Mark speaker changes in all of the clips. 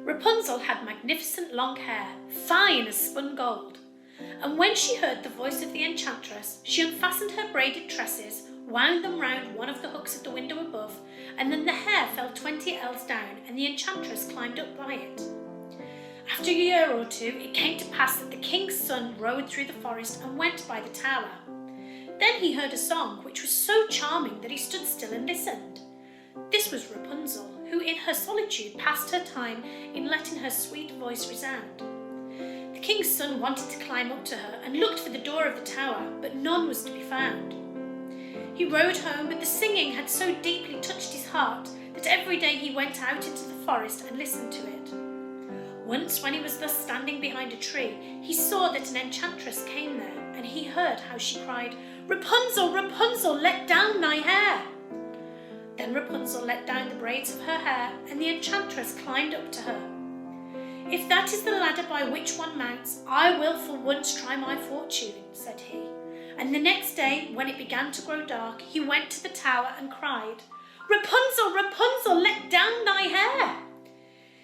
Speaker 1: Rapunzel had magnificent long hair, fine as spun gold, and when she heard the voice of the enchantress, she unfastened her braided tresses, wound them round one of the hooks of the window above, and then the hair fell 20 ells down, and the enchantress climbed up by it. After a year or two, it came to pass that the king's son rode through the forest and went by the tower. Then he heard a song which was so charming that he stood still and listened. This was Rapunzel, who in her solitude passed her time in letting her sweet voice resound. The king's son wanted to climb up to her and looked for the door of the tower, but none was to be found. He rode home, but the singing had so deeply touched his heart that every day he went out into the forest and listened to it. Once, when he was thus standing behind a tree, he saw that an enchantress came there, and he heard how she cried, "Rapunzel, Rapunzel, let down thy hair!" Then Rapunzel let down the braids of her hair, and the enchantress climbed up to her. "If that is the ladder by which one mounts, I will for once try my fortune," said he. And the next day, when it began to grow dark, he went to the tower and cried, "Rapunzel, Rapunzel, let down thy hair!"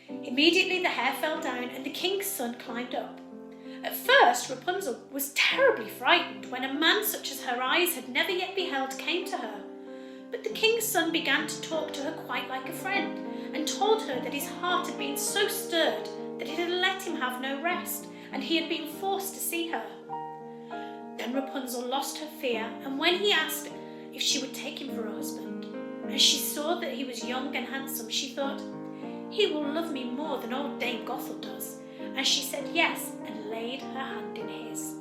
Speaker 1: Immediately the hair fell down, and the king's son climbed up. At first Rapunzel was terribly frightened when a man such as her eyes had never yet beheld came to her. But the king's son began to talk to her quite like a friend, and told her that his heart had been so stirred that it had let him have no rest, and he had been forced to see her. Then Rapunzel lost her fear, and when he asked if she would take him for a husband, and she saw that he was young and handsome, she thought, "He will love me more than old Dame Gothel does," and she said yes and laid her hand in his.